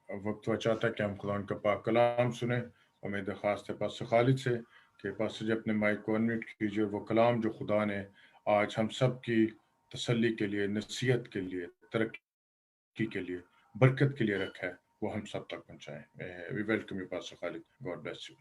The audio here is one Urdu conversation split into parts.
وقت ہوا چاہتا ہے کہ ہم خدا کا پاک کلام سنیں، اور میں درخواست ہے پاسٹر خالد سے کہ پاسٹر جی اپنے مائک کو انمیوٹ کیجیے، وہ کلام جو خدا نے آج ہم سب کی تسلی کے لیے، نصیحت کے لیے، ترقی کے لیے، برکت کے لیے رکھا ہے، وہ ہم سب تک پہنچائیں۔ We welcome you pastor Khalid, God bless you.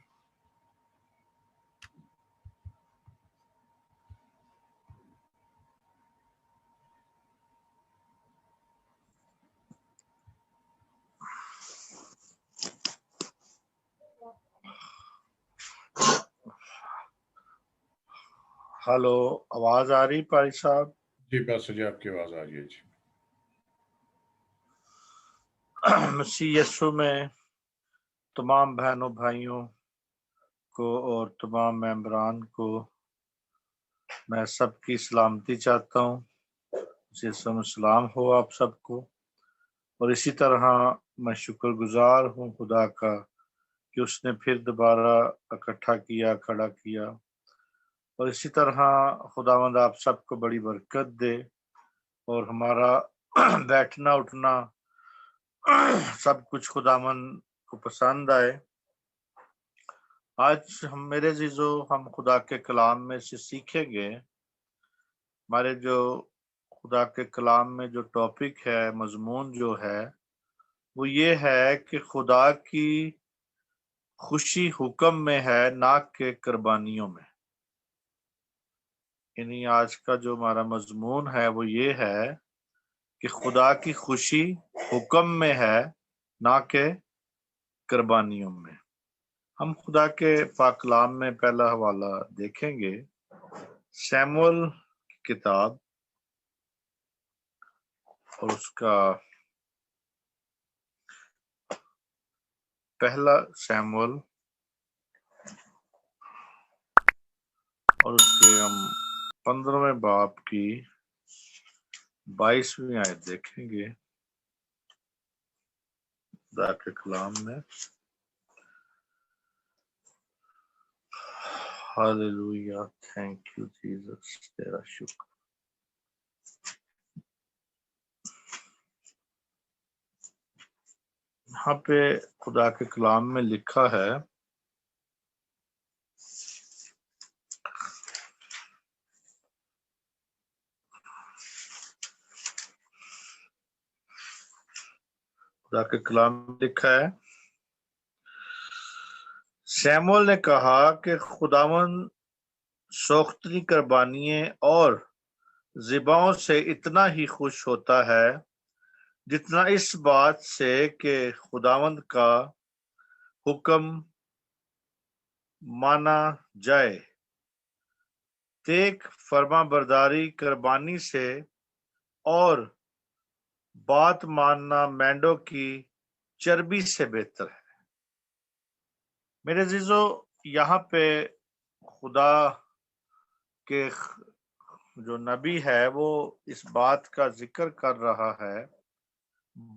Hello, آواز آ رہی پاری صاحب؟ جی پاسٹر جی آپ کی آواز آ رہی ہے جی۔ مسیح یسوع میں تمام بہنوں بھائیوں کو اور تمام ممبران کو میں سب کی سلامتی چاہتا ہوں۔ سلام ہو آپ سب کو، اور اسی طرح میں شکر گزار ہوں خدا کا کہ اس نے پھر دوبارہ اکٹھا کیا، کھڑا کیا، اور اسی طرح خداوند آپ سب کو بڑی برکت دے اور ہمارا بیٹھنا اٹھنا سب کچھ خداوند کو پسند آئے۔ آج میرے عزیزو ہم خدا کے کلام میں سے سیکھیں گے۔ ہمارے جو خدا کے کلام میں جو ٹاپک ہے، مضمون جو ہے، وہ یہ ہے کہ خدا کی خوشی حکم میں ہے، نہ کہ قربانیوں میں۔ یعنی آج کا جو ہمارا مضمون ہے وہ یہ ہے کہ خدا کی خوشی حکم میں ہے، نہ کہ قربانیوں میں۔ ہم خدا کے پاک کلام میں پہلا حوالہ دیکھیں گے، سیموئیل کی کتاب اور اس کا پہلا سیموئیل اور اس کے ہم 15ویں باب کی 22ویں آیت دیکھیں گے خدا کے کلام میں۔ ہاللویا، تھینک یو جیسس، تیرا شکر۔ یہاں پہ خدا کے کلام میں لکھا ہے، خدا کے کلام میں لکھا ہے، سیموئیل نے کہا کہ خداوند سوختنی قربانیوں اور ذبحوں سے اتنا ہی خوش ہوتا ہے جتنا اس بات سے کہ خداوند کا حکم مانا جائے۔ دیکھ، فرما برداری قربانی سے اور بات ماننا مینڈوں کی چربی سے بہتر ہے۔ میرے عزیزو، یہاں پہ خدا کے جو نبی ہے وہ اس بات کا ذکر کر رہا ہے،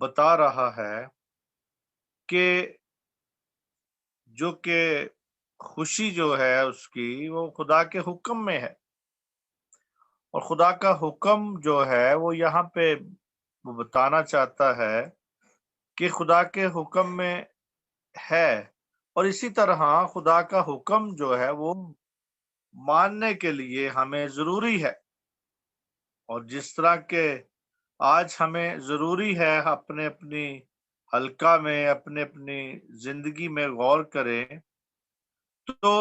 بتا رہا ہے کہ جو کہ خوشی جو ہے اس کی وہ خدا کے حکم میں ہے، اور خدا کا حکم جو ہے وہ یہاں پہ وہ بتانا چاہتا ہے کہ خدا کے حکم میں ہے، اور اسی طرح خدا کا حکم جو ہے وہ ماننے کے لیے ہمیں ضروری ہے۔ اور جس طرح کہ آج ہمیں ضروری ہے اپنے اپنی حلقہ میں، اپنے اپنی زندگی میں غور کریں، تو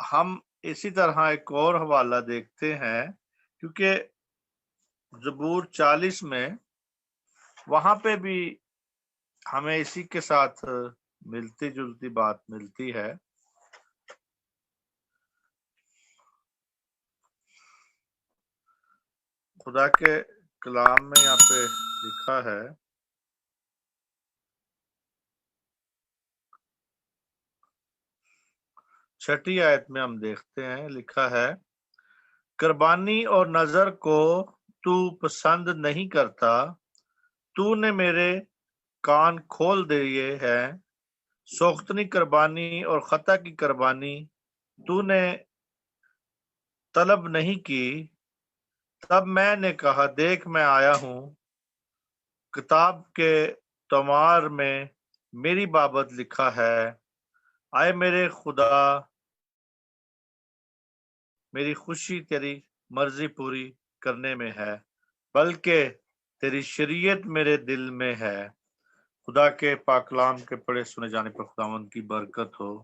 ہم اسی طرح ایک اور حوالہ دیکھتے ہیں، کیونکہ زبور 40 میں وہاں پہ بھی ہمیں اسی کے ساتھ ملتی جلتی بات ملتی ہے۔ خدا کے کلام میں یہاں پہ لکھا ہے، چھٹی آیت میں ہم دیکھتے ہیں، لکھا ہے، قربانی اور نذر کو تو پسند نہیں کرتا، تو نے میرے کان کھول دیے ہیں، سوختنی قربانی اور خطا کی قربانی تو نے طلب نہیں کی۔ تب میں نے کہا، دیکھ میں آیا ہوں، کتاب کے تمار میں میری بابت لکھا ہے، آئے میرے خدا، میری خوشی تیری مرضی پوری کرنے میں ہے، بلکہ تیری شریعت میرے دل میں ہے۔ خدا کے پاک کلام کے پڑھے سنے جانے پر خداوند کی برکت ہو۔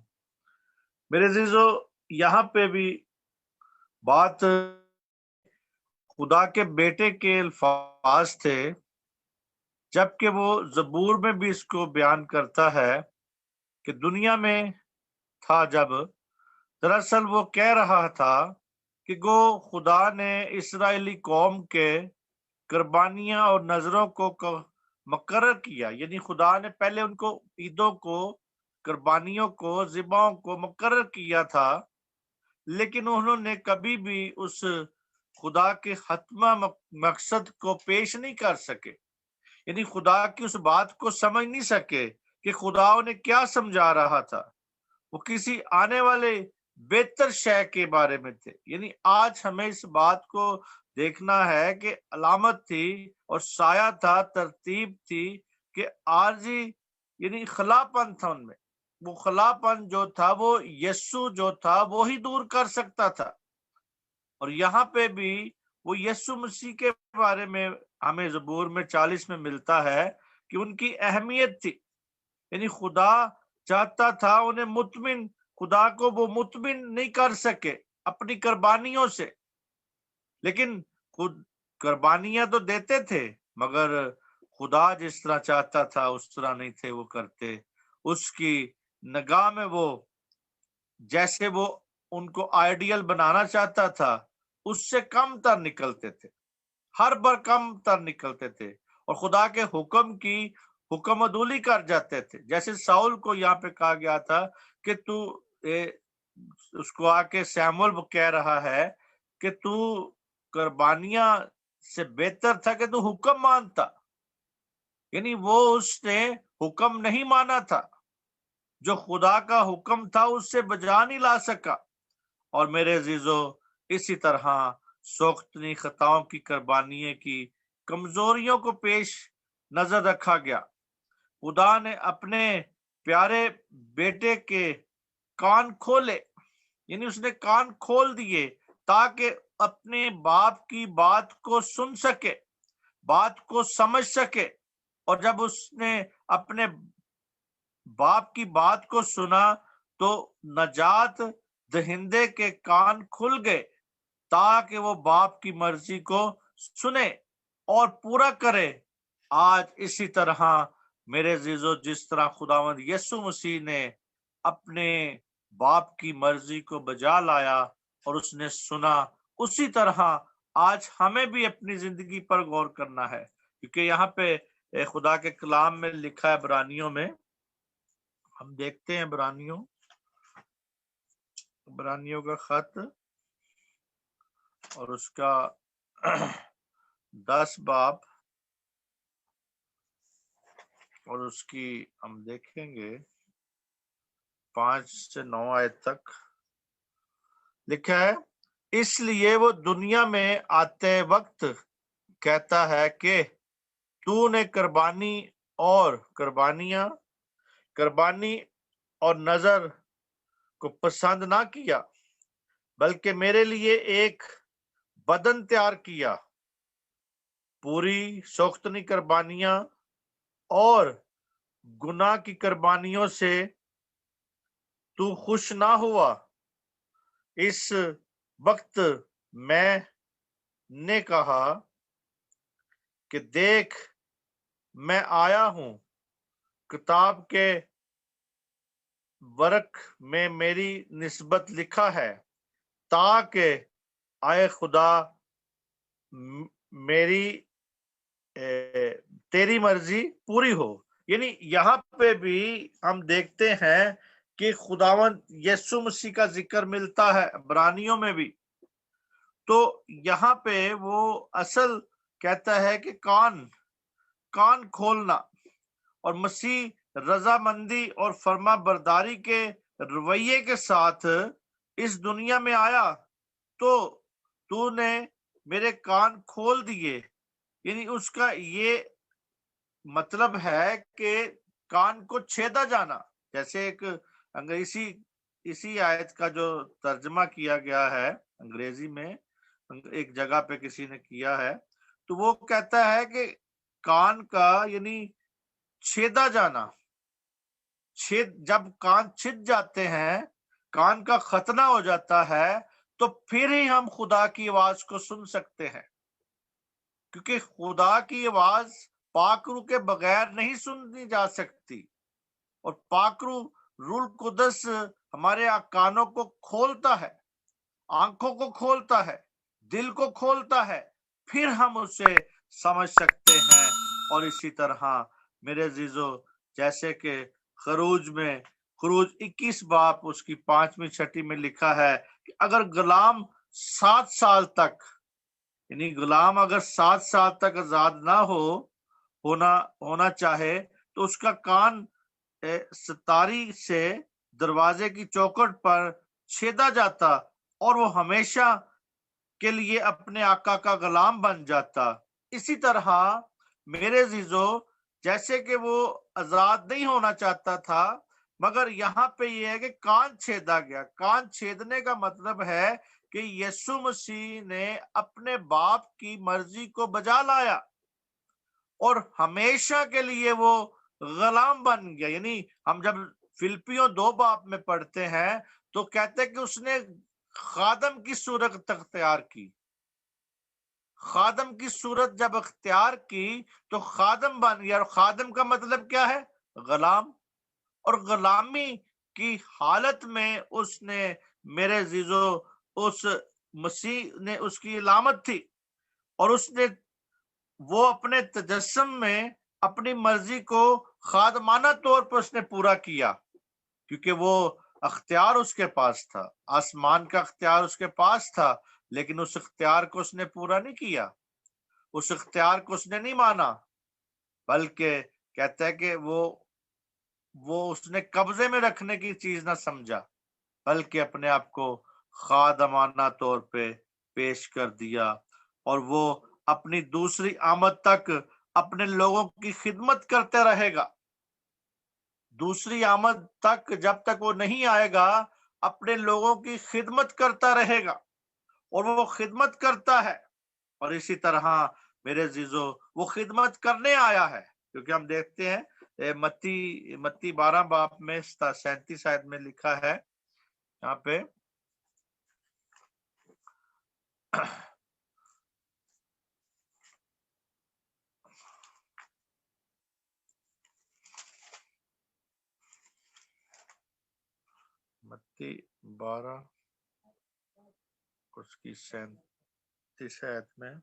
میرے عزیزو، یہاں پہ بھی بات خدا کے بیٹے کے الفاظ تھے، جبکہ وہ زبور میں بھی اس کو بیان کرتا ہے کہ دنیا میں تھا جب، دراصل وہ کہہ رہا تھا کہ گو خدا نے اسرائیلی قوم کے قربانیاں اور نذروں کو مقرر کیا، یعنی خدا نے پہلے ان کو عیدوں کو، قربانیوں کو، ذبحوں کو مقرر کیا تھا، لیکن انہوں نے کبھی بھی اس خدا کے حتمی مقصد کو پیش نہیں کر سکے، یعنی خدا کی اس بات کو سمجھ نہیں سکے کہ خدا انہیں کیا سمجھا رہا تھا۔ وہ کسی آنے والے بہتر شے کے بارے میں تھے۔ یعنی آج ہمیں اس بات کو دیکھنا ہے کہ علامت تھی اور سایہ تھا، ترتیب تھی کہ عارضی یعنی خلاپن تھا ان میں۔ وہ خلاپن جو تھا وہ یسوع جو تھا وہی دور کر سکتا تھا، اور یہاں پہ بھی وہ یسوع مسیح کے بارے میں ہمیں زبور میں 40 میں ملتا ہے کہ ان کی اہمیت تھی، یعنی خدا چاہتا تھا انہیں مطمئن، خدا کو وہ مطمئن نہیں کر سکے اپنی قربانیوں سے، لیکن خود قربانیاں تو دیتے تھے، مگر خدا جس طرح چاہتا تھا اس طرح نہیں تھے وہ کرتے۔ اس کی نگاہ میں وہ جیسے وہ ان کو آئیڈیل بنانا چاہتا تھا اس سے کم تر نکلتے تھے، ہر بار کم تر نکلتے تھے، اور خدا کے حکم کی حکم عدولی کر جاتے تھے۔ جیسے ساؤل کو یہاں پہ کہا گیا تھا کہ تو اس کو آ کے سیمول کہہ رہا ہے کہ تو قربانیاں سے بہتر تھا کہ تو حکم مانتا، یعنی وہ اس نے حکم نہیں مانا تھا، جو خدا کا حکم تھا اس سے بجا نہیں لا سکا۔ اور میرے عزیزو، اسی طرح سوختنی خطاؤں کی قربانی کی کمزوریوں کو پیش نظر رکھا گیا۔ خدا نے اپنے پیارے بیٹے کے کان کھولے، یعنی اس نے کان کھول دیے تاکہ اپنے باپ کی بات کو سن سکے، بات کو سمجھ سکے، اور جب اس نے اپنے باپ کی بات کو سنا تو نجات دہندے کے کان کھل گئے تاکہ وہ باپ کی مرضی کو سنے اور پورا کرے۔ آج اسی طرح میرے عزیزو، جس طرح خداوند یسوع مسیح نے اپنے باپ کی مرضی کو بجا لایا اور اس نے سنا، اسی طرح آج ہمیں بھی اپنی زندگی پر غور کرنا ہے، کیونکہ یہاں پہ خدا کے کلام میں لکھا ہے، عبرانیوں میں ہم دیکھتے ہیں، عبرانیوں کا خط اور اس کا 10 باب اور اس کی ہم دیکھیں گے 5 سے 9 آیت تک لکھا ہے، اس لیے وہ دنیا میں آتے وقت کہتا ہے کہ تو نے قربانی اور نذر کو پسند نہ کیا، بلکہ میرے لیے ایک بدن تیار کیا، پوری سوختنی قربانیاں اور گناہ کی قربانیوں سے تو خوش نہ ہوا۔ اس وقت میں نے کہا کہ دیکھ میں آیا ہوں، کتاب کے ورق میں میری نسبت لکھا ہے، تاکہ آئے خدا میری تیری مرضی پوری ہو۔ یعنی یہاں پہ بھی ہم دیکھتے ہیں کہ خداوند یسوع مسیح کا ذکر ملتا ہے عبرانیوں میں بھی، تو یہاں پہ وہ اصل کہتا ہے کہ کان کھولنا، اور مسیح رضامندی اور فرما برداری کے رویے کے ساتھ اس دنیا میں آیا، تو نے میرے کان کھول دیے، یعنی اس کا یہ مطلب ہے کہ کان کو چھیدا جانا. جیسے ایک اسی آیت کا جو ترجمہ کیا گیا ہے انگریزی میں ایک جگہ پہ کسی نے کیا ہے, تو وہ کہتا ہے کہ کان کا یعنی چھیدا جانا. جب کان چھد جاتے ہیں, کان کا ختنہ ہو جاتا ہے, تو پھر ہی ہم خدا کی آواز کو سن سکتے ہیں, کیونکہ خدا کی آواز پاک روح کے بغیر نہیں سنی جا سکتی. اور پاک روح القدس ہمارے کانوں کو کھولتا ہے, آنکھوں کو کھولتا ہے, دل کو کھولتا ہے, پھر ہم اسے سمجھ سکتے ہیں. اور اسی طرح میرے عزیزو, جیسے کہ خروج 21 باب اس کی 5ویں 6 میں لکھا ہے کہ اگر غلام 7 سال تک, یعنی غلام اگر 7 سال تک آزاد نہ ہونا چاہے, تو اس کا کان ستاری سے دروازے کی چوکھٹ پر چھیدا جاتا اور وہ ہمیشہ کے لیے اپنے آقا کا غلام بن جاتا. اسی طرح میرے عزیزو, جیسے کہ وہ آزاد نہیں ہونا چاہتا تھا, مگر یہاں پہ یہ ہے کہ کان چھیدا گیا. کان چھیدنے کا مطلب ہے کہ یسوع مسیح نے اپنے باپ کی مرضی کو بجا لایا اور ہمیشہ کے لیے وہ غلام بن گیا. یعنی ہم جب فلپیوں 2 باب میں پڑھتے ہیں تو کہتے ہیں کہ اس نے خادم کی صورت اختیار کی. خادم کی صورت جب اختیار کی تو خادم بن گیا. اور خادم کا مطلب کیا ہے؟ غلام. اور غلامی کی حالت میں اس نے, میرے عزیزو, اس مسیح نے اس کی علامت تھی, اور اس نے وہ اپنے تجسم میں اپنی مرضی کو خادمانہ طور پر اس نے پورا کیا, کیونکہ وہ اختیار اس کے پاس تھا, آسمان کا اختیار اس کے پاس تھا, لیکن اس اختیار کو اس نے پورا نہیں کیا, اس اختیار کو اس نے نہیں مانا, بلکہ کہتا ہے کہ وہ اس نے قبضے میں رکھنے کی چیز نہ سمجھا, بلکہ اپنے آپ کو خادمانہ طور پہ پیش کر دیا. اور وہ اپنی دوسری آمد تک اپنے لوگوں کی خدمت کرتے رہے گا. دوسری آمد تک, جب تک وہ نہیں آئے گا, اپنے لوگوں کی خدمت کرتا رہے گا, اور وہ خدمت کرتا ہے. اور اسی طرح میرے عزیزو, وہ خدمت کرنے آیا ہے, کیونکہ ہم دیکھتے ہیں متی 12 باب میں 37 آیت میں لکھا ہے, یہاں پہ متی 12 اس کی 37 آیت میں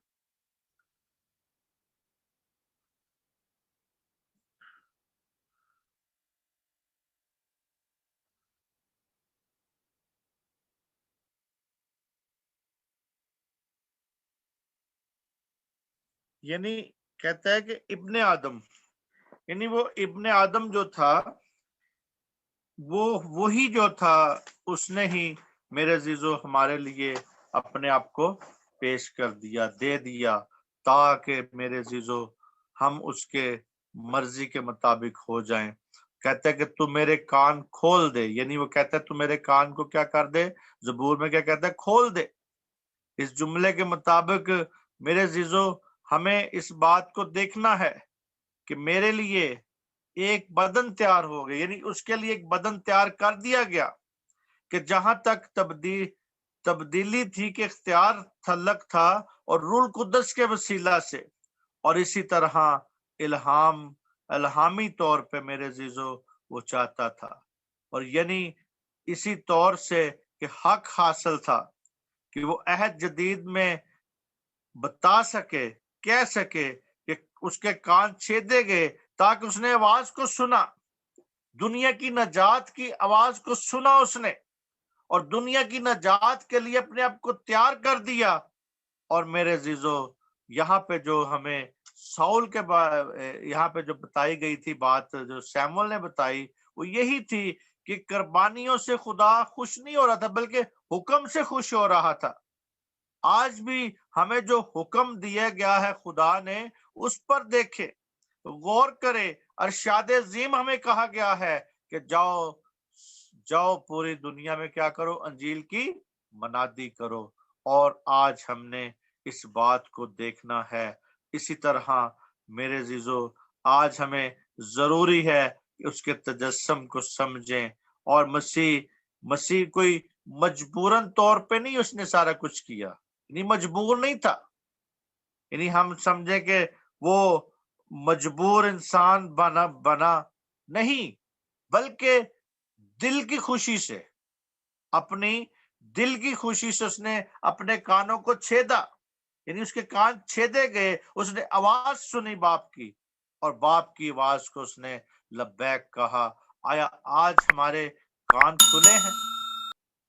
یعنی کہتا ہے کہ ابن آدم, یعنی وہ ابن آدم جو تھا, وہی جو تھا, اس نے ہی میرے عزیزو ہمارے لیے اپنے آپ کو پیش کر دیا, دے دیا, تاکہ میرے عزیزو ہم اس کے مرضی کے مطابق ہو جائیں. کہتا ہے کہ تو میرے کان کھول دے, یعنی وہ کہتا ہے تو میرے کان کو کیا کر دے, زبور میں کیا کہتا ہے, کھول دے. اس جملے کے مطابق میرے عزیزو ہمیں اس بات کو دیکھنا ہے کہ میرے لیے ایک بدن تیار ہو گیا, یعنی اس کے لیے ایک بدن تیار کر دیا گیا, کہ جہاں تک تبدیلی تھی کہ اختیار تعلق تھا اور روح القدس کے وسیلہ سے, اور اسی طرح الہامی طور پہ میرے عزیزو وہ چاہتا تھا, اور یعنی اسی طور سے کہ حق حاصل تھا کہ وہ عہد جدید میں بتا سکے, کہہ سکے کہ اس کے کان چھیدے گئے تاکہ اس نے آواز کو سنا, دنیا کی نجات کی آواز کو سنا اس نے, اور دنیا کی نجات کے لیے اپنے آپ کو تیار کر دیا. اور میرے عزیزو یہاں پہ جو ہمیں ساؤل کے یہاں پہ جو بتائی گئی تھی بات, جو سیموئل نے بتائی, وہ یہی تھی کہ قربانیوں سے خدا خوش نہیں ہو رہا تھا, بلکہ حکم سے خوش ہو رہا تھا. آج بھی ہمیں جو حکم دیا گیا ہے خدا نے, اس پر دیکھے غور کرے. ارشاد عظیم ہمیں کہا گیا ہے کہ جاؤ جاؤ پوری دنیا میں کیا کرو, انجیل کی منادی کرو. اور آج ہم نے اس بات کو دیکھنا ہے. اسی طرح میرے عزیزو آج ہمیں ضروری ہے کہ اس کے تجسم کو سمجھیں. اور مسیح کوئی مجبوراً طور پہ نہیں اس نے سارا کچھ کیا, یعنی مجبور نہیں تھا. یعنی ہم سمجھیں کہ وہ مجبور انسان بنا نہیں, بلکہ دل کی خوشی سے, اپنی دل کی خوشی سے اس نے اپنے کانوں کو چھیدا. یعنی اس کے کان چھیدے گئے, اس نے آواز سنی باپ کی, اور باپ کی آواز کو اس نے لبیک کہا. آیا آج ہمارے کان کھلے ہیں؟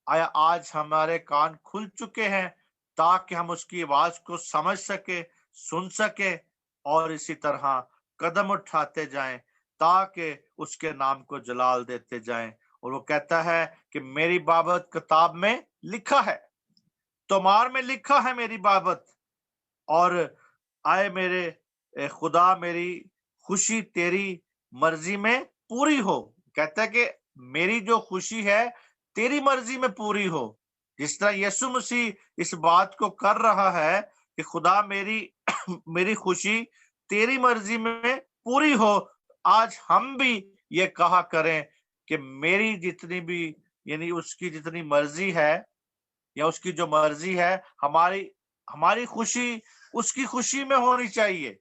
آیا آج ہمارے کان کھل چکے ہیں تاکہ ہم اس کی آواز کو سمجھ سکے, سن سکے, اور اسی طرح قدم اٹھاتے جائیں تاکہ اس کے نام کو جلال دیتے جائیں. اور وہ کہتا ہے کہ میری بابت کتاب میں لکھا ہے, تمہار میں لکھا ہے میری بابت. اور آئے میرے خدا میری خوشی تیری مرضی میں پوری ہو. کہتا ہے کہ میری جو خوشی ہے تیری مرضی میں پوری ہو. جس طرح یسوع مسیح اس بات کو کر رہا ہے کہ خدا میری خوشی تیری مرضی میں پوری ہو, آج ہم بھی یہ کہا کریں کہ میری جتنی بھی, یعنی اس کی جتنی مرضی ہے یا اس کی جو مرضی ہے, ہماری خوشی اس کی خوشی میں ہونی چاہیے.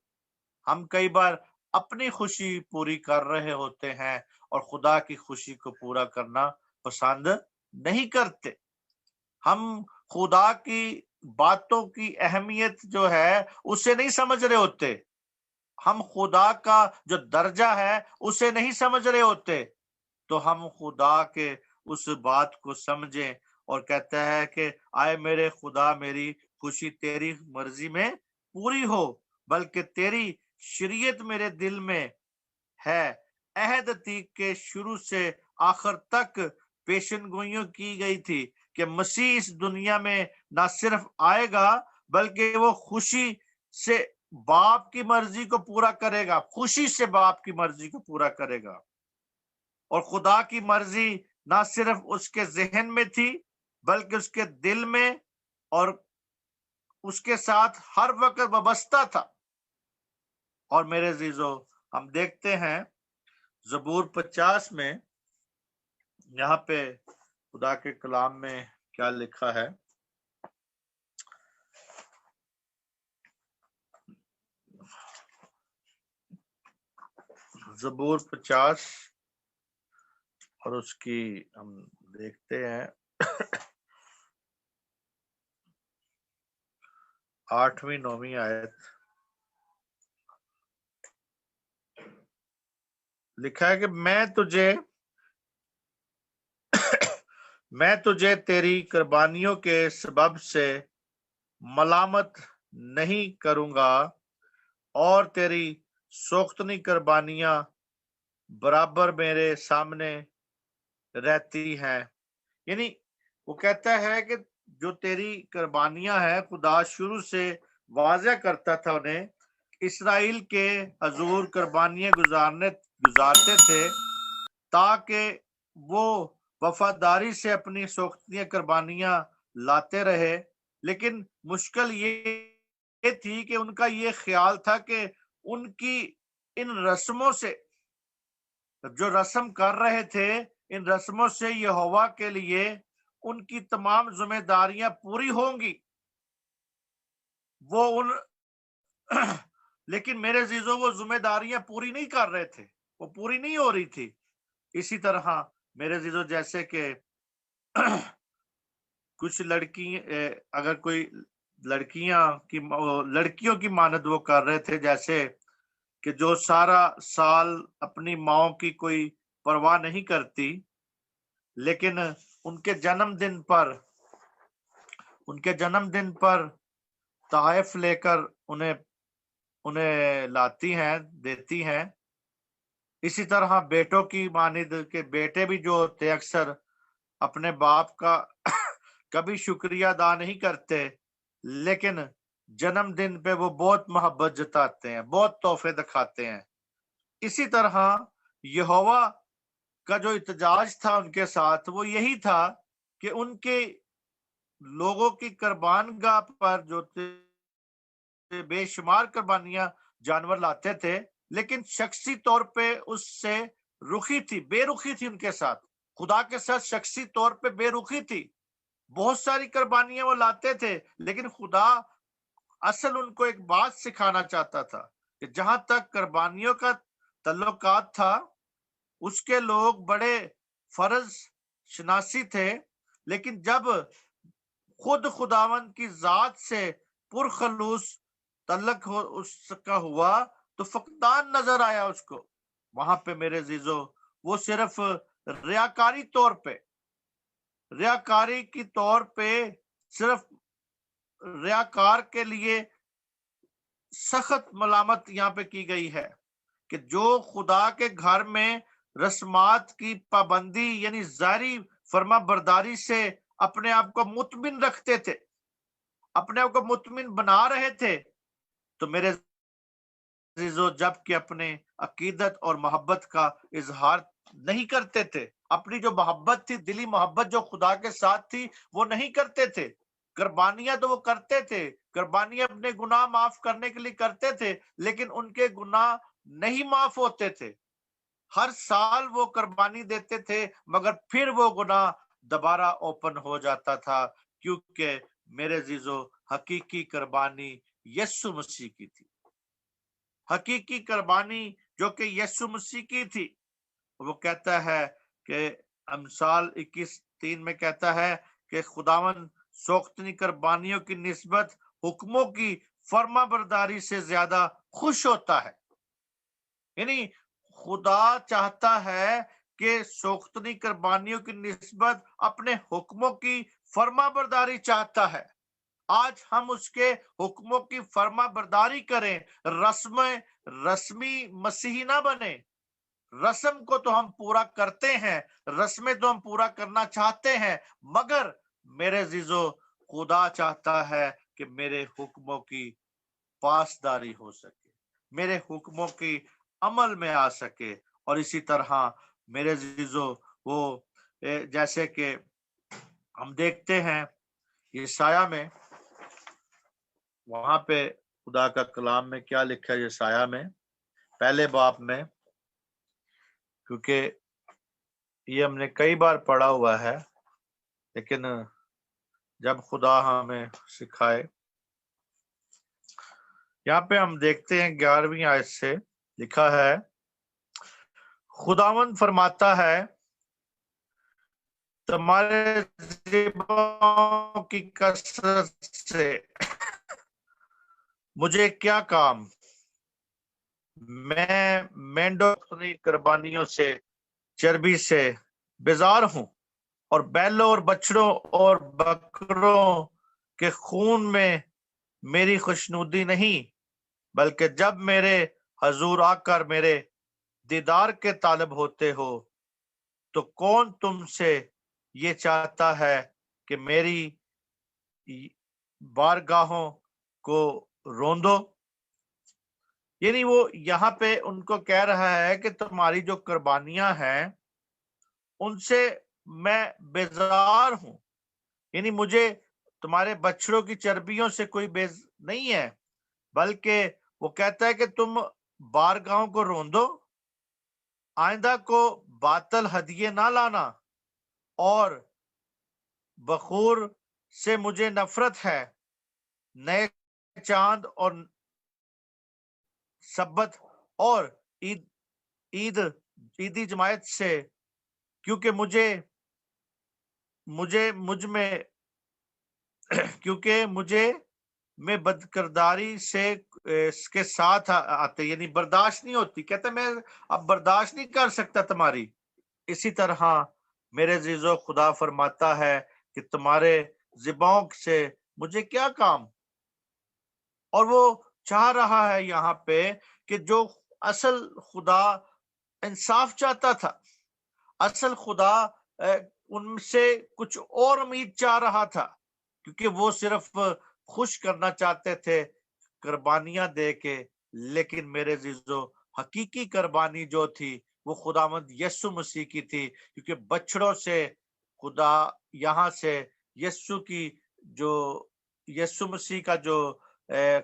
ہم کئی بار اپنی خوشی پوری کر رہے ہوتے ہیں اور خدا کی خوشی کو پورا کرنا پسند نہیں کرتے. ہم خدا کی باتوں کی اہمیت جو ہے اسے نہیں سمجھ رہے ہوتے, ہم خدا کا جو درجہ ہے اسے نہیں سمجھ رہے ہوتے. تو ہم خدا کے اس بات کو سمجھیں. اور کہتا ہے کہ آئے میرے خدا میری خوشی تیری مرضی میں پوری ہو, بلکہ تیری شریعت میرے دل میں ہے. عہد عتیق کے شروع سے آخر تک پیشن گوئیوں کی گئی تھی کہ مسیح اس دنیا میں نہ صرف آئے گا بلکہ وہ خوشی سے باپ کی مرضی کو پورا کرے گا, خوشی سے باپ کی مرضی کو پورا کرے گا. اور خدا کی مرضی نہ صرف اس کے ذہن میں تھی بلکہ اس کے دل میں, اور اس کے ساتھ ہر وقت وابستہ تھا. اور میرے عزیزو ہم دیکھتے ہیں زبور 50 میں, یہاں پہ خدا کے کلام میں کیا لکھا ہے. زبور 50 اور اس کی ہم دیکھتے ہیں 8ویں 9ویں آیت. لکھا ہے کہ میں تجھے تیری قربانیوں کے سبب سے ملامت نہیں کروں گا, اور تیری سوختنی قربانیاں برابر میرے سامنے رہتی ہیں. یعنی وہ کہتا ہے کہ جو تیری قربانیاں ہیں, خدا شروع سے واضح کرتا تھا انہیں, اسرائیل کے حضور قربانیاں گزارتے تھے تاکہ وہ وفاداری سے اپنی سوختیاں قربانیاں لاتے رہے. لیکن مشکل یہ تھی کہ ان کا یہ خیال تھا کہ ان کی ان رسموں سے, جو رسم کر رہے تھے, ان رسموں سے یہوہ کے لیے ان کی تمام ذمہ داریاں پوری ہوں گی. لیکن میرے عزیزوں وہ ذمہ داریاں پوری نہیں کر رہے تھے, وہ پوری نہیں ہو رہی تھی. اسی طرح میرے عزیزوں جیسے کہ کچھ اگر کوئی لڑکیوں کی مانند وہ کر رہے تھے, جیسے کہ جو سارا سال اپنی ماں کی کوئی پرواہ نہیں کرتی, لیکن ان کے جنم دن پر تحائف لے کر انہیں لاتی ہیں, دیتی ہیں. اسی طرح بیٹوں کی مانند کے بیٹے بھی جو ہوتے اکثر اپنے باپ کا کبھی شکریہ ادا نہیں کرتے, لیکن جنم دن پہ وہ بہت محبت جتاتے ہیں, بہت تحفے دکھاتے ہیں. اسی طرح یہوہ کا جو احتجاج تھا ان کے ساتھ وہ یہی تھا کہ ان کے لوگوں کی قربان گاہ پر جو بے شمار قربانیاں جانور لاتے تھے، لیکن شخصی طور پہ اس سے رخی تھی، بے رخی تھی ان کے ساتھ، خدا کے ساتھ شخصی طور پہ بے رخی تھی۔ بہت ساری قربانیاں وہ لاتے تھے، لیکن خدا اصل ان کو ایک بات سکھانا چاہتا تھا کہ جہاں تک قربانیوں کا تعلقات تھا، اس کے لوگ بڑے فرض شناسی تھے، لیکن جب خود خداوند کی ذات سے پرخلوص تعلق اس کا ہوا تو فقدان نظر آیا اس کو وہاں پہ۔ میرے عزیزو، وہ صرف ریاکاری کی طور پہ صرف ریاکار کے لیے سخت ملامت یہاں پہ کی گئی ہے کہ جو خدا کے گھر میں رسمات کی پابندی یعنی ظاہری فرما برداری سے اپنے آپ کو مطمئن رکھتے تھے، اپنے آپ کو مطمئن بنا رہے تھے، تو میرے عزیزو جب کہ اپنے عقیدت اور محبت کا اظہار نہیں کرتے تھے، اپنی جو محبت تھی، دلی محبت جو خدا کے ساتھ تھی، وہ نہیں کرتے تھے۔ قربانیاں تو وہ کرتے تھے، قربانیاں اپنے گناہ معاف کرنے کے لیے کرتے تھے، لیکن ان کے گناہ نہیں معاف ہوتے تھے۔ ہر سال وہ قربانی دیتے تھے، مگر پھر وہ گناہ دوبارہ اوپن ہو جاتا تھا، کیونکہ میرے عزیزو حقیقی قربانی یسوع مسیح کی تھی۔ حقیقی قربانی جو کہ یسوع مسیح کی تھی، وہ کہتا ہے کہ امثال 21:3 میں کہتا ہے کہ خداوند سوختنی قربانیوں کی نسبت حکموں کی فرما برداری سے زیادہ خوش ہوتا ہے۔ یعنی خدا چاہتا ہے کہ سوختنی قربانیوں کی نسبت اپنے حکموں کی فرما برداری چاہتا ہے۔ آج ہم اس کے حکموں کی فرما برداری کریں، رسمی مسیحی نہ بنے۔ رسم کو تو ہم پورا کرتے ہیں، رسمیں تو ہم پورا کرنا چاہتے ہیں، مگر میرے عزیزو خدا چاہتا ہے کہ میرے حکموں کی پاسداری ہو سکے، میرے حکموں کی عمل میں آ سکے۔ اور اسی طرح میرے عزیزو وہ جیسے کہ ہم دیکھتے ہیں یسایہ میں، وہاں پہ خدا کا کلام میں کیا لکھا ہے یسایہ میں پہلے باب میں، کیونکہ یہ ہم نے کئی بار پڑھا ہوا ہے، لیکن جب خدا ہمیں سکھائے، یہاں پہ ہم دیکھتے ہیں 11ویں آیت سے لکھا ہے، خداوند فرماتا ہے تمہارے ذبحوں کی کثرت سے مجھے کیا کام، میں مینڈوں کی قربانیوں سے چربی سے بیزار ہوں، اور بیلوں اور بچڑوں اور بکروں کے خون میں میری خوشنودی نہیں، بلکہ جب میرے حضور آ کر میرے دیدار کے طالب ہوتے ہو تو کون تم سے یہ چاہتا ہے کہ میری بارگاہوں کو روندو۔ یعنی وہ یہاں پہ ان کو کہہ رہا ہے کہ تمہاری جو قربانیاں ہیں ان سے میں بیزار ہوں، یعنی مجھے تمہارے بچڑوں کی چربیوں سے کوئی بیز نہیں ہے، بلکہ وہ کہتا ہے کہ تم بارگاہوں کو روندو، آئندہ کو باطل ہدیے نہ لانا، اور بخور سے مجھے نفرت ہے، نئے چاند اور سبت اور عیدی جماعت سے، کیونکہ مجھے میں بدکرداری سے اس کے ساتھ آتے، یعنی برداشت نہیں ہوتی، کہتے میں اب برداشت نہیں کر سکتا تمہاری۔ اسی طرح میرے عزیزو خدا فرماتا ہے کہ تمہارے ذبحوں سے مجھے کیا کام، اور وہ چاہ رہا ہے یہاں پہ کہ جو اصل خدا انصاف چاہتا تھا، اصل خدا ان سے کچھ اور امید چاہ رہا تھا، کیونکہ وہ صرف خوش کرنا چاہتے تھے قربانیاں دے کے، لیکن میرے عزیزو حقیقی قربانی جو تھی وہ خداوند یسوع مسیح کی تھی، کیونکہ بچڑوں سے خدا یہاں سے یسوع کی جو یسوع مسیح کا جو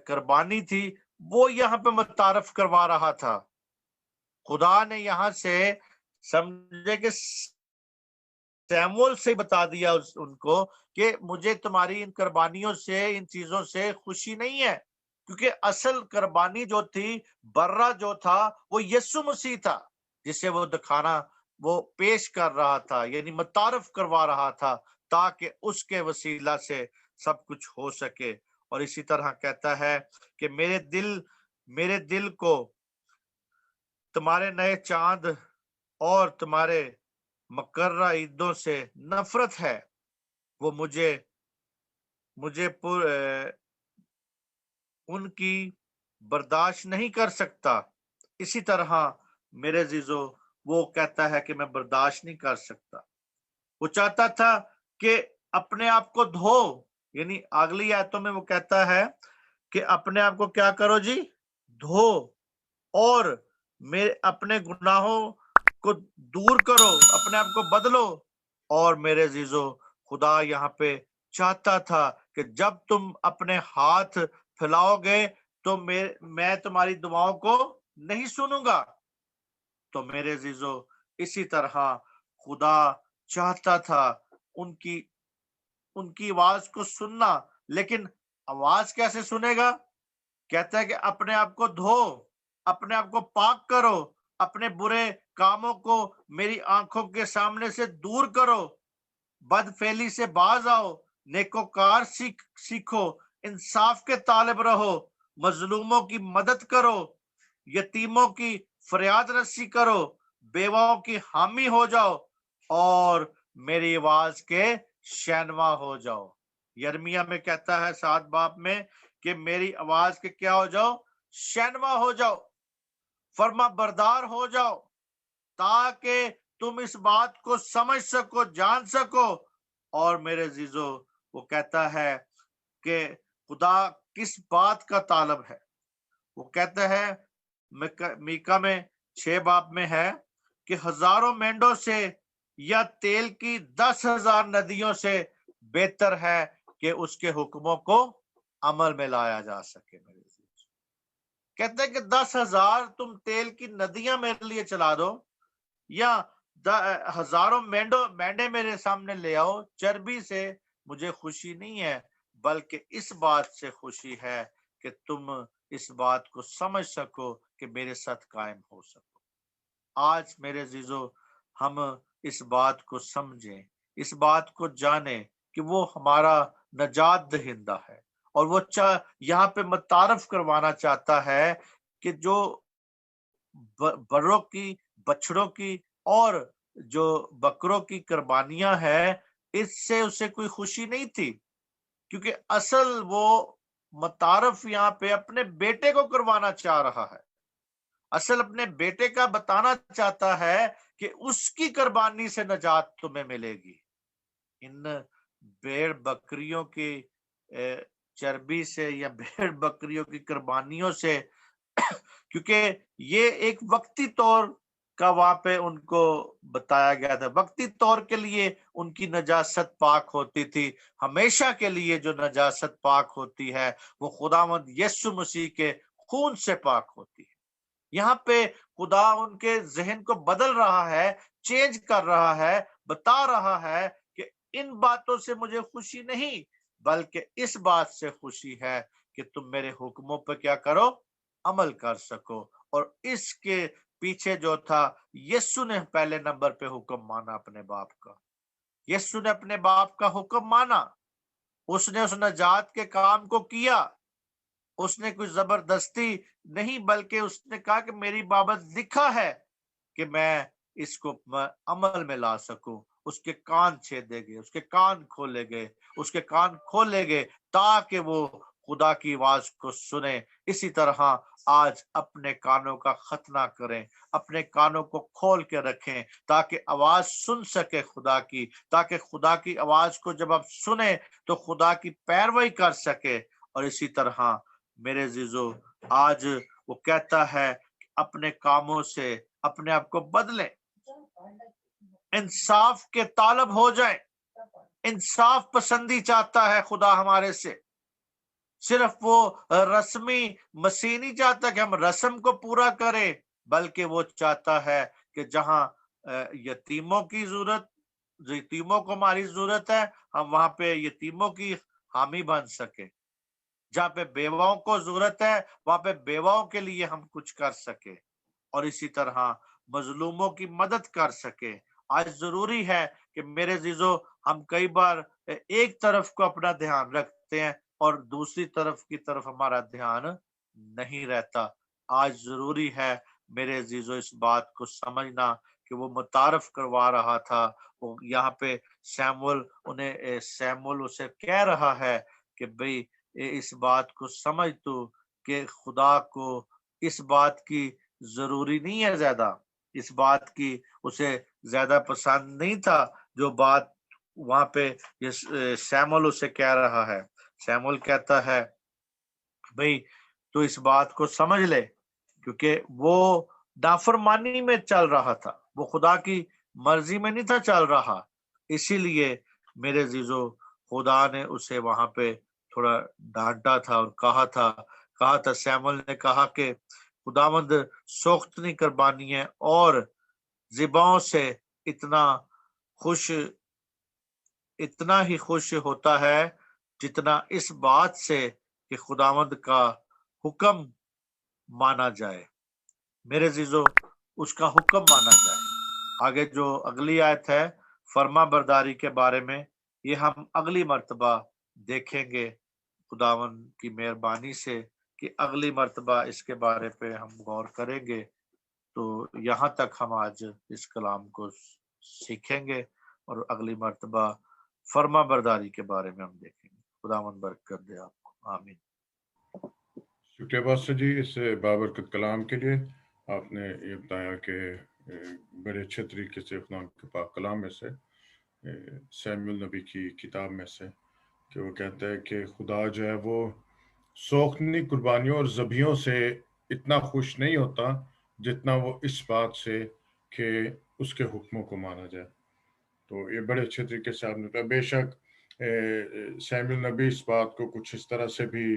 قربانی تھی وہ یہاں پہ متعارف کروا رہا تھا۔ خدا نے یہاں سے سمجھے کہ سیمول سے بتا دیا ان کو کہ مجھے تمہاری ان قربانیوں سے، ان چیزوں سے خوشی نہیں ہے، کیونکہ اصل قربانی جو تھی، برہ جو تھا، وہ یسوع مسیح تھا، جسے وہ دکھانا، وہ پیش کر رہا تھا، یعنی متعارف کروا رہا تھا، تاکہ اس کے وسیلہ سے سب کچھ ہو سکے۔ اور اسی طرح کہتا ہے کہ میرے دل کو تمہارے نئے چاند اور تمہارے مقررہ عیدوں سے نفرت ہے، وہ مجھے ان کی برداشت نہیں کر سکتا۔ اسی طرح میرے عزیزو وہ کہتا ہے کہ میں برداشت نہیں کر سکتا۔ وہ چاہتا تھا کہ اپنے آپ کو دھو، یعنی اگلی آیتوں میں وہ کہتا ہے کہ اپنے آپ کو کیا کرو جی، دھو، اور اپنے گناہوں کو دور کرو، اپنے آپ کو بدلو۔ اور میرے عزیزو خدا یہاں پہ چاہتا تھا کہ جب تم اپنے ہاتھ پھیلاؤ گے تو میں تمہاری دعاؤں کو نہیں سنوں گا۔ تو میرے عزیزو اسی طرح خدا چاہتا تھا ان کی آواز کو سننا، لیکن آواز کیسے سنے گا؟ کہتا ہے کہ اپنے آپ کو دھو، اپنے آپ کو پاک کرو، اپنے برے کاموں کو میری آنکھوں کے سامنے سے دور کرو، بد فعلی سے باز آؤ، نیکوکار سیکھو، انصاف کے طالب رہو، مظلوموں کی مدد کرو، یتیموں کی فریاد رسی کرو، بیواؤں کی حامی ہو جاؤ، اور میری آواز کے شینوا ہو جاؤ۔ یرمیہ میں کہتا ہے 7 باب میں کہ میری آواز کے کیا ہو جاؤ؟ شینوا ہو جاؤ، فرما بردار ہو جاؤ، تاکہ تم اس بات کو سمجھ سکو، جان سکو۔ اور میرے عزیزو وہ کہتا ہے کہ خدا کس بات کا طالب ہے؟ وہ کہتا ہے میکا میں 6 باب میں ہے کہ ہزاروں مینڈوں سے یا تیل کی 10,000 ندیوں سے بہتر ہے کہ اس کے حکموں کو عمل میں لایا جا سکے۔ میرے کہتے ہیں کہ 10,000 تم تیل کی ندیاں میرے لیے چلا دو، یا ہزاروں مینڈے میرے سامنے لے آؤ، چربی سے مجھے خوشی نہیں ہے، بلکہ اس بات سے خوشی ہے کہ تم اس بات کو سمجھ سکو کہ میرے ساتھ قائم ہو سکو۔ آج میرے عزیزو ہم اس بات کو سمجھیں، اس بات کو جانیں کہ وہ ہمارا نجات دہندہ ہے، اور وہ یہاں پہ متعارف کروانا چاہتا ہے کہ جو بروں کی، بچڑوں کی اور جو بکروں کی قربانیاں ہیں، اس سے اسے کوئی خوشی نہیں تھی، کیونکہ اصل وہ متعارف یہاں پہ اپنے بیٹے کو کروانا چاہ رہا ہے، اصل اپنے بیٹے کا بتانا چاہتا ہے کہ اس کی قربانی سے نجات تمہیں ملے گی۔ ان بھیڑ بکریوں کی چربی سے یا بھیڑ بکریوں کی قربانیوں سے، کیونکہ یہ ایک وقتی طور کا وہاں پہ ان کو بتایا گیا تھا، وقتی طور کے لیے ان کی نجاست پاک ہوتی تھی، ہمیشہ کے لیے جو نجاست پاک ہوتی ہے وہ خداوند یسوع مسیح کے خون سے پاک ہوتی ہے۔ یہاں پہ خدا ان کے ذہن کو بدل رہا ہے، چینج کر رہا ہے، بتا رہا ہے کہ ان باتوں سے مجھے خوشی نہیں، بلکہ اس بات سے خوشی ہے کہ تم میرے حکموں پہ کیا کرو؟ عمل کر سکو۔ اور اس کے پیچھے جو تھا، یسوع نے پہلے نمبر پہ حکم مانا اپنے باپ کا، یسوع نے اپنے باپ کا حکم مانا، اس نے اس نجات کے کام کو کیا، اس نے کوئی زبردستی نہیں، بلکہ اس نے کہا کہ میری بابت لکھا ہے کہ میں اس کو عمل میں لا سکوں۔ اس کے کان چھیدے گئے، اس کے کان کھولے گئے، اس کے کان کھولے گئے تاکہ وہ خدا کی آواز کو سنیں۔ اسی طرح آج اپنے کانوں کا ختنہ کریں، اپنے کانوں کو کھول کے رکھیں تاکہ آواز سن سکے خدا کی، تاکہ خدا کی آواز کو جب آپ سنیں تو خدا کی پیروی کر سکے۔ اور اسی طرح میرے عزیزو آج وہ کہتا ہے اپنے کاموں سے اپنے آپ کو بدلیں، انصاف کے طالب ہو جائیں۔ انصاف پسندی چاہتا ہے خدا ہمارے سے، صرف وہ رسمی مسیح نہیں چاہتا کہ ہم رسم کو پورا کریں، بلکہ وہ چاہتا ہے کہ جہاں یتیموں کی ضرورت، یتیموں کو ہماری ضرورت ہے، ہم وہاں پہ یتیموں کی حامی بن سکے۔ جہاں پہ بیواؤں کو ضرورت ہے وہاں پہ بیواؤں کے لیے ہم کچھ کر سکے، اور اسی طرح مظلوموں کی مدد کر سکے۔ آج ضروری ہے کہ میرے عزیزو، ہم کئی بار ایک طرف کو اپنا دھیان رکھتے ہیں اور دوسری طرف کی طرف ہمارا دھیان نہیں رہتا۔ آج ضروری ہے میرے عزیزو اس بات کو سمجھنا کہ وہ متعارف کروا رہا تھا، وہ یہاں پہ سیمول اسے کہہ رہا ہے کہ بھئی اس بات کو سمجھ تو کہ خدا کو اس بات کی ضروری نہیں ہے زیادہ، اس بات کی اسے زیادہ پسند نہیں تھا جو بات وہاں پہ سیمول اسے کہہ رہا ہے۔ سیمول کہتا ہے بھئی تو اس بات کو سمجھ لے، کیونکہ وہ نافرمانی میں چل رہا تھا، وہ خدا کی مرضی میں نہیں تھا چل رہا۔ اسی لیے میرے عزیزو خدا نے اسے وہاں پہ تھوڑا ڈانٹا تھا اور کہا تھا سیمول نے کہا کہ خداوند سوختنی قربانی ہے اور ذبحوں سے اتنا ہی خوش ہوتا ہے جتنا اس بات سے کہ خداوند کا حکم مانا جائے۔ میرے عزیزو اس کا حکم مانا جائے۔ آگے جو اگلی آیت ہے فرما برداری کے بارے میں، یہ ہم اگلی مرتبہ دیکھیں گے خداوند کی مہربانی سے کہ اگلی مرتبہ اس کے بارے پہ ہم غور کریں گے۔ تو یہاں تک ہم آج اس کلام کو سیکھیں گے اور اگلی مرتبہ فرما برداری کے بارے میں ہم دیکھیں گے۔ خداوند برکت دے آپ کو، آمین۔ شکریہ بادشاہ جی اس بابرکت کلام کے لیے۔ آپ نے یہ بتایا کہ بڑے اچھے طریقے سے خدا کے پاک کلام میں سے، سیموئیل نبی کی کتاب میں سے، کہ وہ کہتا ہے کہ خدا جو ہے وہ سوختنی قربانیوں اور ذبیحوں سے اتنا خوش نہیں ہوتا جتنا وہ اس بات سے کہ اس کے حکموں کو مانا جائے۔ تو یہ بڑے اچھے طریقے سے آپ نے کہا۔ بے شک سیموئیل نبی اس بات کو کچھ اس طرح سے بھی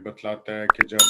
بتلاتا ہے کہ جب